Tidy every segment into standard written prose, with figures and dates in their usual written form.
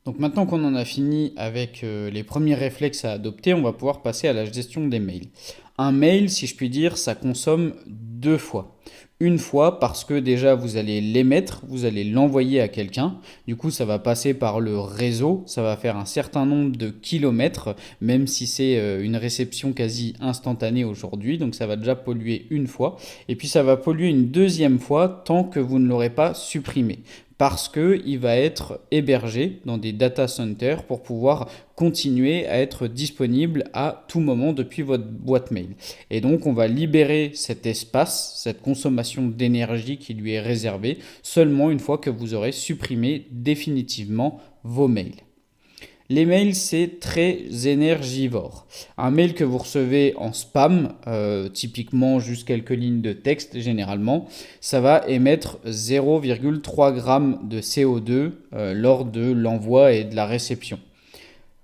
Donc maintenant qu'on en a fini avec les premiers réflexes à adopter, on va pouvoir passer à la gestion des mails. Un mail, si je puis dire, ça consomme deux fois. Une fois parce que déjà vous allez l'émettre, vous allez l'envoyer à quelqu'un. Du coup, ça va passer par le réseau, ça va faire un certain nombre de kilomètres, même si c'est une réception quasi instantanée aujourd'hui. Donc ça va déjà polluer une fois. Et puis ça va polluer une deuxième fois tant que vous ne l'aurez pas supprimé parce qu'il va être hébergé dans des data centers pour pouvoir continuer à être disponible à tout moment depuis votre boîte mail. Et donc on va libérer cet espace, cette consommation d'énergie qui lui est réservée, seulement une fois que vous aurez supprimé définitivement vos mails. Les mails, c'est très énergivore. Un mail que vous recevez en spam, typiquement juste quelques lignes de texte généralement, ça va émettre 0,3 g de CO2 lors de l'envoi et de la réception.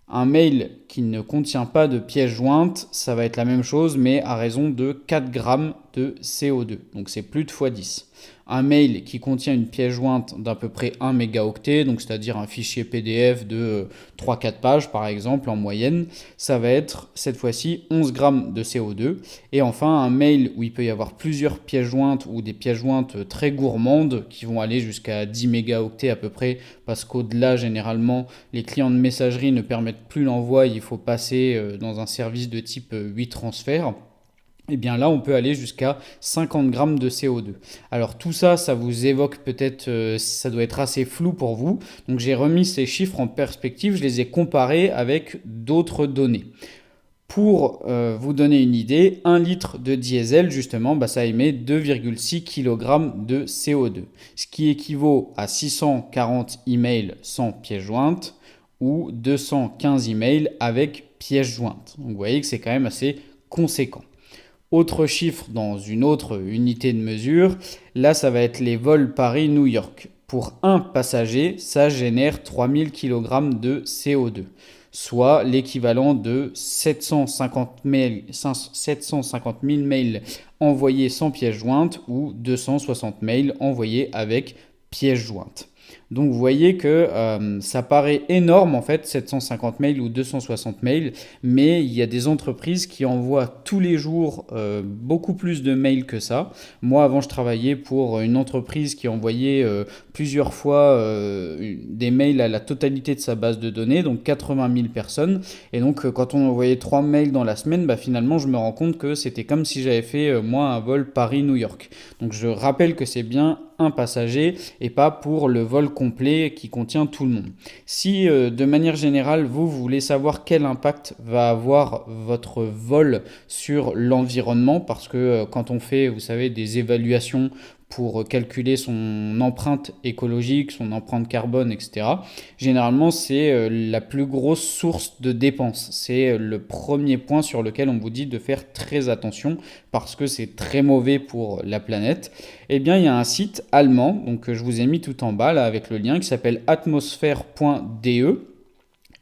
Un mail qui ne contient pas de pièce jointe, ça va être la même chose, mais à raison de 4 grammes de CO2. Donc c'est plus de x10. Un mail qui contient une pièce jointe d'à peu près 1 mégaoctet, donc c'est-à-dire un fichier PDF de 3-4 pages par exemple en moyenne, ça va être cette fois-ci 11 grammes de CO2. Et enfin un mail où il peut y avoir plusieurs pièces jointes ou des pièces jointes très gourmandes qui vont aller jusqu'à 10 mégaoctets à peu près, parce qu'au-delà généralement les clients de messagerie ne permettent plus l'envoi, il faut passer dans un service de type 8 transferts. Et bien là, on peut aller jusqu'à 50 grammes de CO2. Alors tout ça, ça vous évoque peut-être, ça doit être assez flou pour vous. Donc j'ai remis ces chiffres en perspective, je les ai comparés avec d'autres données. Pour vous donner une idée, 1 litre de diesel, justement, ça émet 2,6 kg de CO2, ce qui équivaut à 640 emails sans pièce jointe ou 215 emails avec pièce jointe. Donc vous voyez que c'est quand même assez conséquent. Autre chiffre dans une autre unité de mesure, là ça va être les vols Paris-New York. Pour un passager, ça génère 3000 kg de CO2, soit l'équivalent de 750 000 mails envoyés sans pièce jointe ou 260 mails envoyés avec pièce jointe. Donc vous voyez que ça paraît énorme en fait, 750 mails ou 260 mails, mais il y a des entreprises qui envoient tous les jours beaucoup plus de mails que ça. Moi avant je travaillais pour une entreprise qui envoyait plusieurs fois des mails à la totalité de sa base de données, donc 80 000 personnes. Et donc quand on envoyait 3 mails dans la semaine, finalement je me rends compte que c'était comme si j'avais fait moi un vol Paris-New York. Donc je rappelle que c'est bien un passager et pas pour le vol complet qui contient tout le monde. Si de manière générale vous voulez savoir quel impact va avoir votre vol sur l'environnement, parce que quand on fait, vous savez, des évaluations pour calculer son empreinte écologique, son empreinte carbone, etc. Généralement, c'est la plus grosse source de dépenses. C'est le premier point sur lequel on vous dit de faire très attention parce que c'est très mauvais pour la planète. Eh bien, il y a un site allemand, donc je vous ai mis tout en bas là avec le lien qui s'appelle atmosphère.de.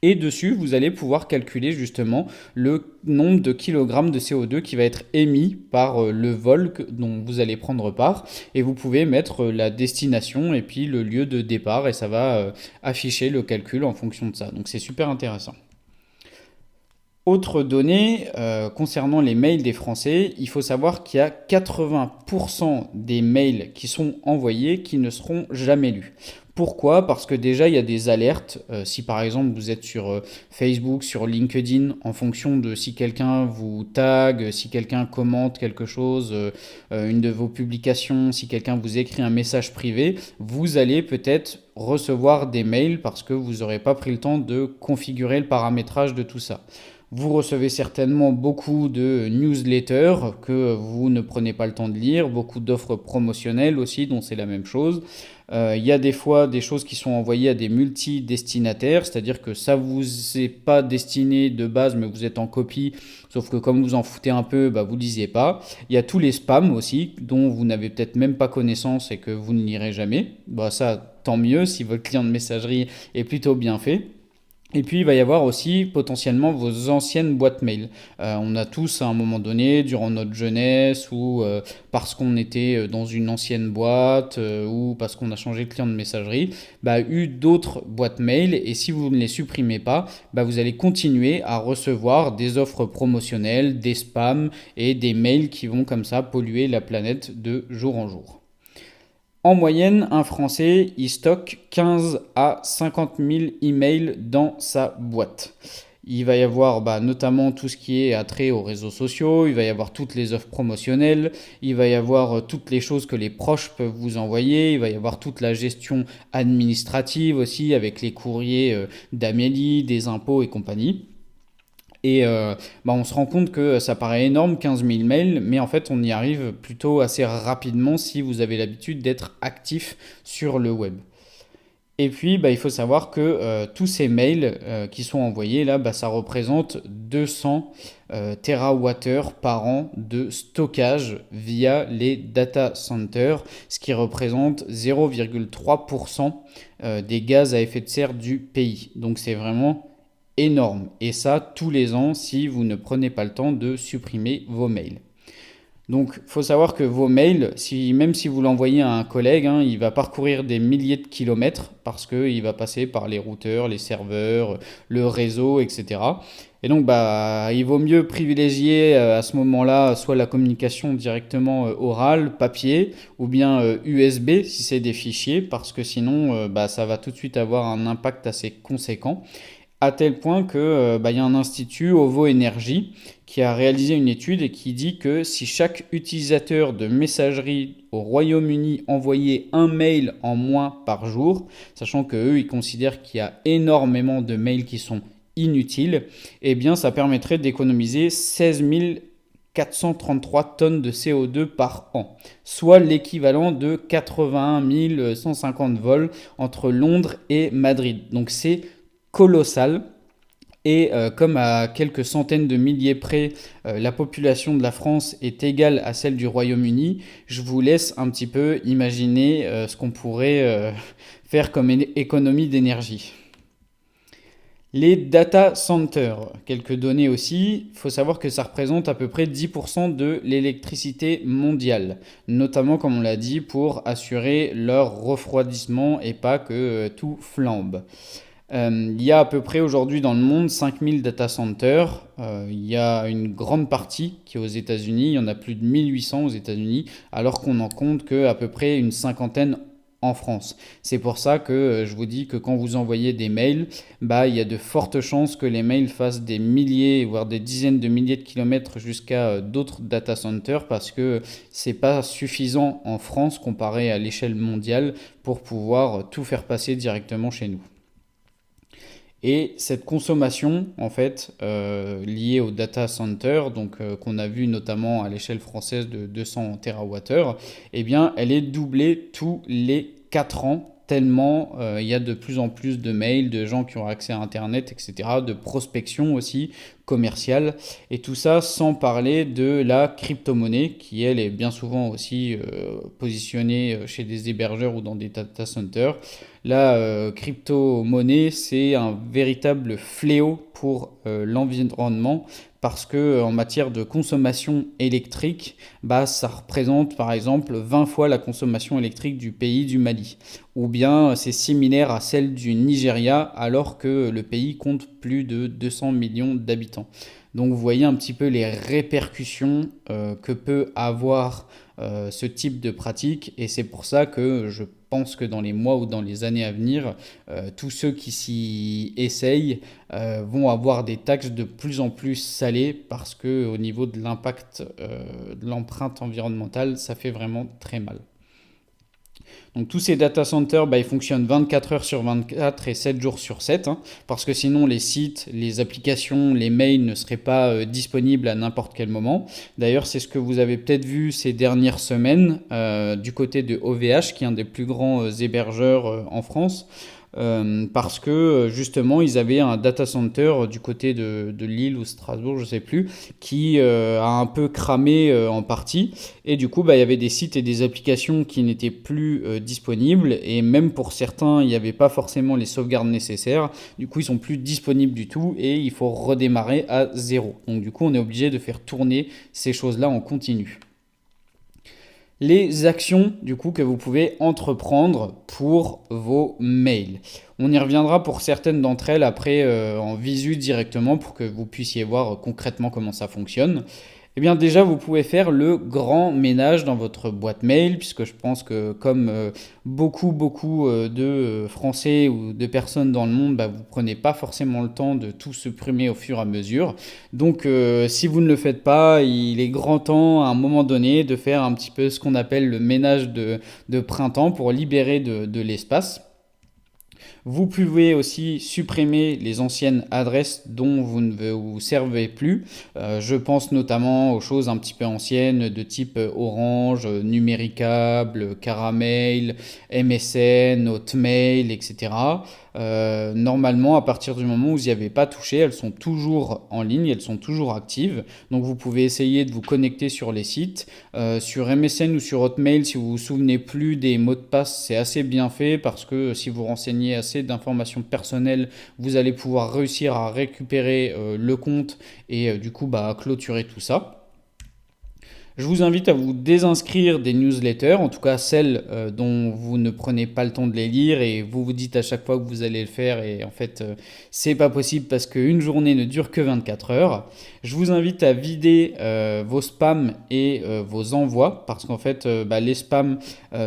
Et dessus, vous allez pouvoir calculer justement le nombre de kilogrammes de CO2 qui va être émis par le vol dont vous allez prendre part. Et vous pouvez mettre la destination et puis le lieu de départ et ça va afficher le calcul en fonction de ça. Donc c'est super intéressant. Autre donnée concernant les mails des Français, il faut savoir qu'il y a 80% des mails qui sont envoyés qui ne seront jamais lus. Pourquoi? Parce que déjà il y a des alertes. Si par exemple vous êtes sur Facebook, sur LinkedIn, en fonction de si quelqu'un vous tag, si quelqu'un commente quelque chose, une de vos publications, si quelqu'un vous écrit un message privé, vous allez peut-être recevoir des mails parce que vous n'aurez pas pris le temps de configurer le paramétrage de tout ça. Vous recevez certainement beaucoup de newsletters que vous ne prenez pas le temps de lire, beaucoup d'offres promotionnelles aussi dont c'est la même chose. Il y a des fois des choses qui sont envoyées à des multi-destinataires, c'est-à-dire que ça vous est pas destiné de base mais vous êtes en copie, sauf que comme vous en foutez un peu, vous ne lisiez pas. Il y a tous les spams aussi dont vous n'avez peut-être même pas connaissance et que vous ne lirez jamais. Ça tant mieux si votre client de messagerie est plutôt bien fait. Et puis, il va y avoir aussi potentiellement vos anciennes boîtes mail. On a tous, à un moment donné, durant notre jeunesse, ou parce qu'on était dans une ancienne boîte, ou parce qu'on a changé de client de messagerie, bah, eu d'autres boîtes mail. Et si vous ne les supprimez pas, bah, vous allez continuer à recevoir des offres promotionnelles, des spams et des mails qui vont comme ça polluer la planète de jour en jour. En moyenne, un Français, il stocke 15 à 50 000 emails dans sa boîte. Il va y avoir notamment tout ce qui est attrait aux réseaux sociaux, il va y avoir toutes les offres promotionnelles, il va y avoir toutes les choses que les proches peuvent vous envoyer, il va y avoir toute la gestion administrative aussi avec les courriers d'Amélie, des impôts et compagnie. Et on se rend compte que ça paraît énorme, 15 000 mails, mais en fait on y arrive plutôt assez rapidement si vous avez l'habitude d'être actif sur le web. Et puis il faut savoir que tous ces mails qui sont envoyés là, ça représente 200 TWh par an de stockage via les data centers, ce qui représente 0,3% des gaz à effet de serre du pays. Donc c'est vraiment énorme. Et ça, tous les ans, si vous ne prenez pas le temps de supprimer vos mails. Donc, il faut savoir que vos mails, même si vous l'envoyez à un collègue, il va parcourir des milliers de kilomètres parce qu'il va passer par les routeurs, les serveurs, le réseau, etc. Et donc, il vaut mieux privilégier à ce moment-là soit la communication directement orale, papier, ou bien USB si c'est des fichiers, parce que sinon, ça va tout de suite avoir un impact assez conséquent à tel point que y a un institut, OVO Énergie, qui a réalisé une étude et qui dit que si chaque utilisateur de messagerie au Royaume-Uni envoyait un mail en moins par jour, sachant qu'eux, ils considèrent qu'il y a énormément de mails qui sont inutiles, eh bien ça permettrait d'économiser 16 433 tonnes de CO2 par an, soit l'équivalent de 81 150 vols entre Londres et Madrid. Donc c'est colossal. Et comme à quelques centaines de milliers près, la population de la France est égale à celle du Royaume-Uni, je vous laisse un petit peu imaginer ce qu'on pourrait faire comme économie d'énergie. Les data centers, quelques données aussi, il faut savoir que ça représente à peu près 10% de l'électricité mondiale, notamment comme on l'a dit pour assurer leur refroidissement et pas que tout flambe. Il y a à peu près aujourd'hui dans le monde 5000 data centers. Il y a une grande partie qui est aux États-Unis. Il y en a plus de 1800 aux États-Unis, alors qu'on en compte qu'à peu près une cinquantaine en France. C'est pour ça que je vous dis que quand vous envoyez des mails, il y a de fortes chances que les mails fassent des milliers, voire des dizaines de milliers de kilomètres jusqu'à d'autres data centers parce que c'est pas suffisant en France comparé à l'échelle mondiale pour pouvoir tout faire passer directement chez nous. Et cette consommation, en fait, liée au data center, donc qu'on a vu notamment à l'échelle française de 200 TWh, eh bien, elle est doublée tous les 4 ans, tellement il y a de plus en plus de mails, de gens qui ont accès à Internet, etc., de prospection aussi commerciale, et tout ça sans parler de la crypto-monnaie, qui elle est bien souvent aussi positionnée chez des hébergeurs ou dans des data centers. La crypto-monnaie, c'est un véritable fléau pour l'environnement parce que en matière de consommation électrique, ça représente par exemple 20 fois la consommation électrique du pays du Mali. Ou bien c'est similaire à celle du Nigeria alors que le pays compte plus de 200 millions d'habitants. Donc vous voyez un petit peu les répercussions que peut avoir ce type de pratique et c'est pour ça que je pense que dans les mois ou dans les années à venir, tous ceux qui s'y essayent vont avoir des taxes de plus en plus salées parce que au niveau de l'impact de l'empreinte environnementale, ça fait vraiment très mal. Donc tous ces data centers, ils fonctionnent 24 heures sur 24 et 7 jours sur 7, parce que sinon les sites, les applications, les mails ne seraient pas disponibles à n'importe quel moment. D'ailleurs, c'est ce que vous avez peut-être vu ces dernières semaines du côté de OVH, qui est un des plus grands hébergeurs en France. parce que justement ils avaient un data center du côté de Lille ou Strasbourg, je sais plus, qui a un peu cramé en partie. Et du coup, bah, il y avait des sites et des applications qui n'étaient plus disponibles. Et même pour certains, il n'y avait pas forcément les sauvegardes nécessaires. Du coup, ils sont plus disponibles du tout et il faut redémarrer à zéro. Donc du coup, on est obligé de faire tourner ces choses-là en continu. Les actions du coup que vous pouvez entreprendre pour vos mails. On y reviendra pour certaines d'entre elles après en visu directement pour que vous puissiez voir concrètement comment ça fonctionne. Eh bien déjà, vous pouvez faire le grand ménage dans votre boîte mail, puisque je pense que comme beaucoup de Français ou de personnes dans le monde, bah, vous prenez pas forcément le temps de tout supprimer au fur et à mesure. Donc si vous ne le faites pas, il est grand temps à un moment donné de faire un petit peu ce qu'on appelle le ménage de printemps pour libérer de l'espace. Vous pouvez aussi supprimer les anciennes adresses dont vous ne vous servez plus. Je pense notamment aux choses un petit peu anciennes de type Orange, Numéricable, Caramel, MSN, Hotmail, etc. Normalement, à partir du moment où vous n'y avez pas touché, elles sont toujours en ligne, elles sont toujours actives. Donc vous pouvez essayer de vous connecter sur les sites. Sur MSN ou sur Hotmail, si vous vous souvenez plus des mots de passe, c'est assez bien fait parce que si vous renseignez assez d'informations personnelles, vous allez pouvoir réussir à récupérer le compte et du coup bah, clôturer tout ça. Je vous invite à vous désinscrire des newsletters, en tout cas celles dont vous ne prenez pas le temps de les lire et vous vous dites à chaque fois que vous allez le faire et en fait c'est pas possible parce qu'une journée ne dure que 24 heures. Je vous invite à vider vos spams et vos envois parce qu'en fait bah, les spams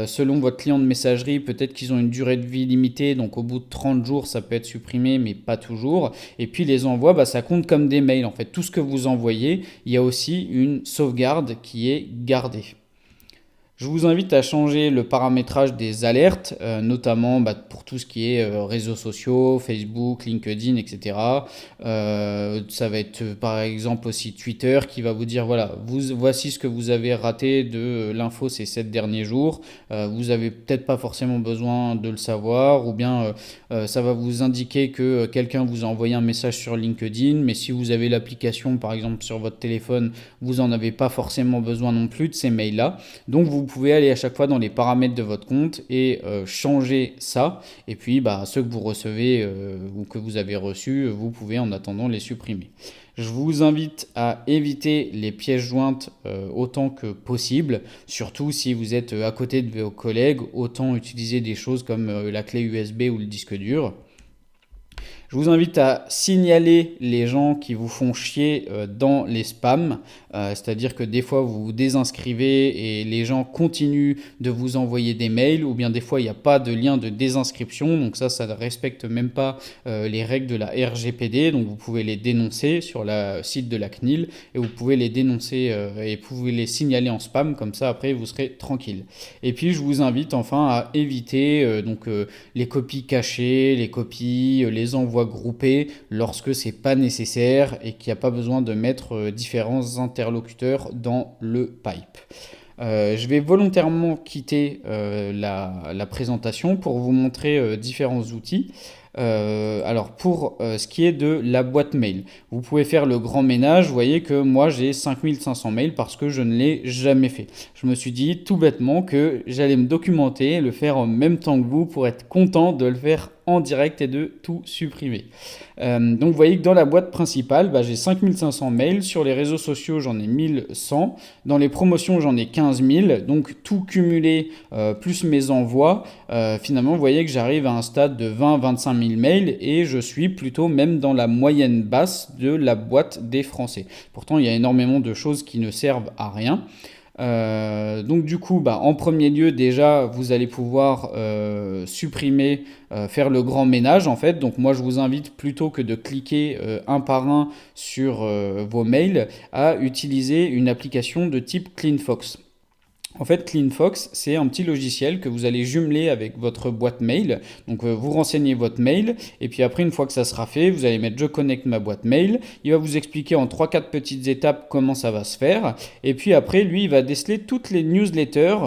selon votre client de messagerie peut-être qu'ils ont une durée de vie limitée donc au bout de 30 jours ça peut être supprimé mais pas toujours. Et puis les envois bah, ça compte comme des mails en fait. Tout ce que vous envoyez, il y a aussi une sauvegarde qui est gardée. Je vous invite à changer le paramétrage des alertes, notamment bah, pour tout ce qui est réseaux sociaux, Facebook, LinkedIn, etc. Ça va être par exemple aussi Twitter qui va vous dire voilà, voici ce que vous avez raté de l'info ces 7 derniers jours. Vous avez peut-être pas forcément besoin de le savoir, ou bien ça va vous indiquer que quelqu'un vous a envoyé un message sur LinkedIn, mais si vous avez l'application par exemple sur votre téléphone, vous n'en avez pas forcément besoin non plus de ces mails-là. Donc vous pouvez aller à chaque fois dans les paramètres de votre compte et changer ça. Et puis bah, ceux que vous recevez ou que vous avez reçus, vous pouvez en attendant les supprimer. Je vous invite à éviter les pièces jointes autant que possible. Surtout si vous êtes à côté de vos collègues, autant utiliser des choses comme la clé USB ou le disque dur. Je vous invite à signaler les gens qui vous font chier dans les spams, c'est-à-dire que des fois vous vous désinscrivez et les gens continuent de vous envoyer des mails, ou bien des fois il n'y a pas de lien de désinscription, donc ça ne respecte même pas les règles de la RGPD, donc vous pouvez les dénoncer sur le site de la CNIL et vous pouvez les dénoncer et vous pouvez les signaler en spam, comme ça après vous serez tranquille. Et puis je vous invite enfin à éviter les copies cachées, les copies, les envois groupés lorsque c'est pas nécessaire et qu'il n'y a pas besoin de mettre différents interlocuteurs dans le pipe. Je vais volontairement quitter la présentation pour vous montrer différents outils. Alors pour ce qui est de la boîte mail, vous pouvez faire le grand ménage. Vous voyez que moi j'ai 5500 mails parce que je ne l'ai jamais fait. Je me suis dit tout bêtement que j'allais me documenter, le faire en même temps que vous pour être content de le faire en direct et de tout supprimer. Donc vous voyez que dans la boîte principale, j'ai 5500 mails. Sur les réseaux sociaux, j'en ai 1100. Dans les promotions, j'en ai 15 000. Donc tout cumulé, plus mes envois, finalement, vous voyez que j'arrive à un stade de 20-25 000 mails et je suis plutôt même dans la moyenne basse de la boîte des Français. Pourtant, il y a énormément de choses qui ne servent à rien. Donc du coup, en premier lieu, déjà, vous allez pouvoir supprimer, faire le grand ménage en fait. Donc moi, je vous invite plutôt que de cliquer un par un sur vos mails à utiliser une application de type CleanFox. En fait, CleanFox, c'est un petit logiciel que vous allez jumeler avec votre boîte mail. Donc, vous renseignez votre mail et puis après, une fois que ça sera fait, vous allez mettre je connecte ma boîte mail. Il va vous expliquer en trois quatre petites étapes comment ça va se faire. Et puis après, lui, il va déceler toutes les newsletters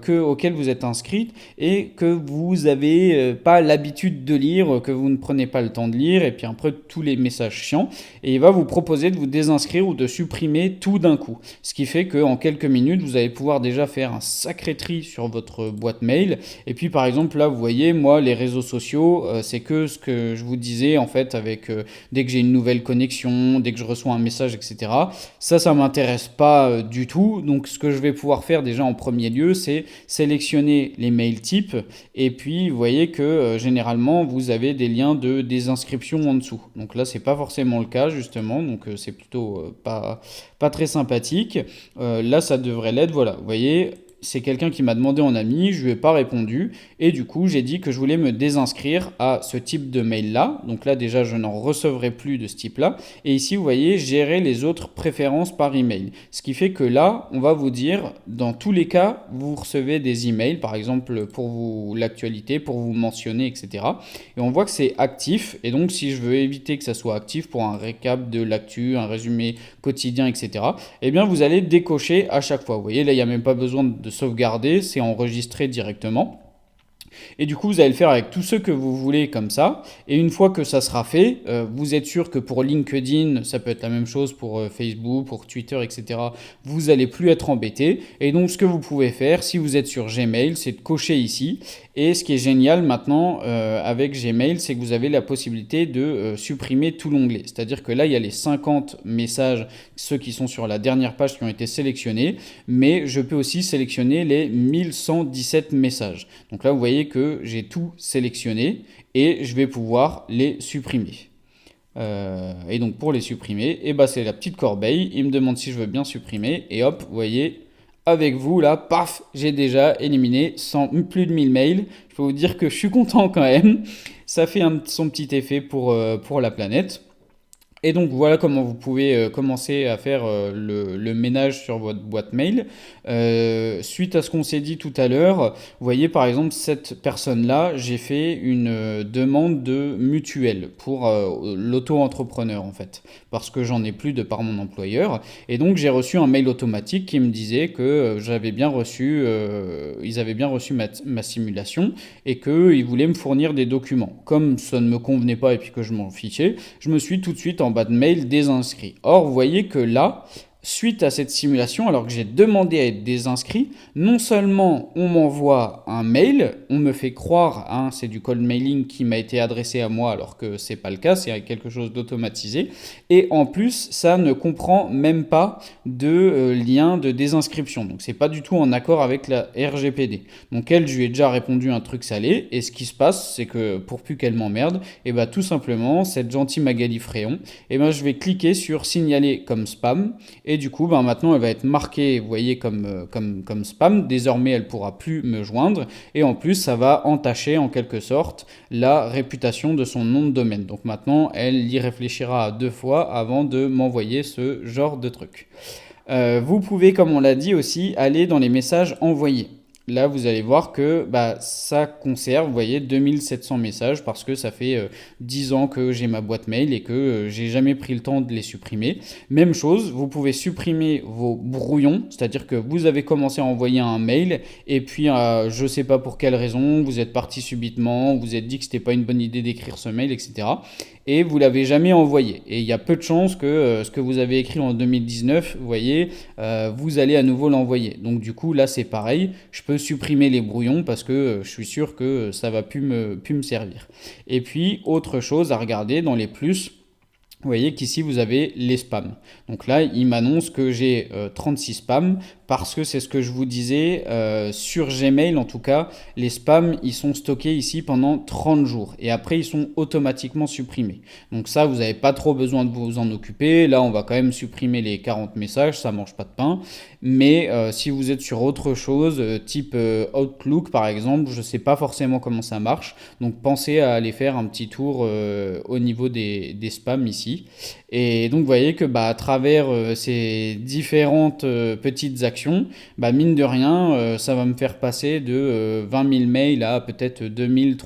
auxquelles vous êtes inscrite et que vous n'avez pas l'habitude de lire, que vous ne prenez pas le temps de lire. Et puis après, tous les messages chiants. Et il va vous proposer de vous désinscrire ou de supprimer tout d'un coup. Ce qui fait qu'en quelques minutes, vous allez pouvoir déjà faire un sacré tri sur votre boîte mail. Et puis par exemple là, vous voyez, moi, les réseaux sociaux, c'est que ce que je vous disais en fait avec dès que j'ai une nouvelle connexion, dès que je reçois un message, etc. Ça m'intéresse pas du tout. Donc ce que je vais pouvoir faire déjà en premier lieu, c'est sélectionner les mails types. Et puis vous voyez que généralement, vous avez des liens de désinscription en dessous. Donc là, c'est pas forcément le cas justement. Donc c'est plutôt pas très sympathique. Là, ça devrait l'être. Voilà, vous voyez, c'est quelqu'un qui m'a demandé en ami, je lui ai pas répondu, et du coup, j'ai dit que je voulais me désinscrire à ce type de mail-là. Donc là, déjà, je n'en recevrai plus de ce type-là. Et ici, vous voyez, gérer les autres préférences par email. Ce qui fait que là, on va vous dire, dans tous les cas, vous recevez des emails, par exemple, pour vous l'actualité, pour vous mentionner, etc. Et on voit que c'est actif. Et donc, si je veux éviter que ça soit actif pour un récap de l'actu, un résumé quotidien, etc., eh bien, vous allez décocher à chaque fois. Vous voyez, là, il n'y a même pas besoin de sauvegarder, c'est enregistré directement. Et du coup, vous allez le faire avec tous ceux que vous voulez comme ça. Et une fois que ça sera fait, vous êtes sûr que pour LinkedIn, ça peut être la même chose pour Facebook, pour Twitter, etc. Vous n'allez plus être embêté. Et donc, ce que vous pouvez faire, si vous êtes sur Gmail, c'est de cocher ici. Et ce qui est génial maintenant avec Gmail, c'est que vous avez la possibilité de supprimer tout l'onglet. C'est-à-dire que là, il y a les 50 messages, ceux qui sont sur la dernière page qui ont été sélectionnés. Mais je peux aussi sélectionner les 1117 messages. Donc là, vous voyez que j'ai tout sélectionné et je vais pouvoir les supprimer. Et donc pour les supprimer, et bah c'est la petite corbeille, il me demande si je veux bien supprimer et hop, vous voyez, avec vous là, paf, j'ai déjà éliminé plus de 1000 mails. Je peux vous dire que je suis content quand même. Ça fait son petit effet pour la planète. Et donc voilà comment vous pouvez commencer à faire le ménage sur votre boîte mail. Suite à ce qu'on s'est dit tout à l'heure, vous voyez par exemple cette personne-là, j'ai fait une demande de mutuelle pour l'auto-entrepreneur en fait, parce que j'en ai plus de par mon employeur. Et donc j'ai reçu un mail automatique qui me disait que j'avais bien reçu, ils avaient bien reçu ma simulation et qu'ils voulaient me fournir des documents. Comme ça ne me convenait pas et puis que je m'en fichais, je me suis tout de suite en bas de mail désinscrit. Or, vous voyez que là, suite à cette simulation, alors que j'ai demandé à être désinscrit, non seulement on m'envoie un mail, on me fait croire, hein, c'est du cold mailing qui m'a été adressé à moi alors que c'est pas le cas, c'est quelque chose d'automatisé, et en plus ça ne comprend même pas de lien de désinscription, donc c'est pas du tout en accord avec la RGPD. Donc elle, je lui ai déjà répondu un truc salé, et ce qui se passe, c'est que pour plus qu'elle m'emmerde, et bah tout simplement, cette gentille Magali Fréon, et ben je vais cliquer sur signaler comme spam. Et du coup, ben maintenant, elle va être marquée, vous voyez, comme spam. Désormais, elle ne pourra plus me joindre. Et en plus, ça va entacher, en quelque sorte, la réputation de son nom de domaine. Donc maintenant, elle y réfléchira à 2 fois avant de m'envoyer ce genre de truc. Vous pouvez, comme on l'a dit aussi, aller dans les messages envoyés. Là, vous allez voir que bah, ça conserve, vous voyez, 2700 messages parce que ça fait 10 ans que j'ai ma boîte mail et que j'ai jamais pris le temps de les supprimer. Même chose, vous pouvez supprimer vos brouillons, c'est-à-dire que vous avez commencé à envoyer un mail et puis je ne sais pas pour quelle raison, vous êtes parti subitement, vous êtes dit que ce n'était pas une bonne idée d'écrire ce mail, etc. Et vous ne l'avez jamais envoyé. Et il y a peu de chances que ce que vous avez écrit en 2019, vous voyez, vous allez à nouveau l'envoyer. Donc du coup, là, c'est pareil. Je peux supprimer les brouillons parce que je suis sûr que ça va plus me servir. Et puis, autre chose à regarder dans les plus, vous voyez qu'ici, vous avez les spams. Donc là, il m'annonce que j'ai 36 spams parce que c'est ce que je vous disais, sur Gmail en tout cas, les spams, ils sont stockés ici pendant 30 jours et après, ils sont automatiquement supprimés. Donc ça, vous n'avez pas trop besoin de vous en occuper. Là, on va quand même supprimer les 40 messages, ça ne mange pas de pain. Mais si vous êtes sur autre chose, type Outlook par exemple, je ne sais pas forcément comment ça marche. Donc pensez à aller faire un petit tour au niveau des spams ici. aussi. Et donc, vous voyez que à travers ces différentes petites actions, mine de rien, ça va me faire passer de 20 000 mails à peut-être 2000,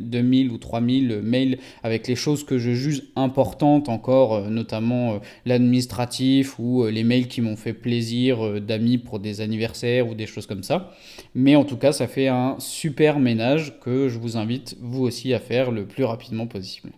2000 ou 3000 mails avec les choses que je juge importantes encore, notamment l'administratif ou les mails qui m'ont fait plaisir d'amis pour des anniversaires ou des choses comme ça. Mais en tout cas, ça fait un super ménage que je vous invite vous aussi à faire le plus rapidement possible.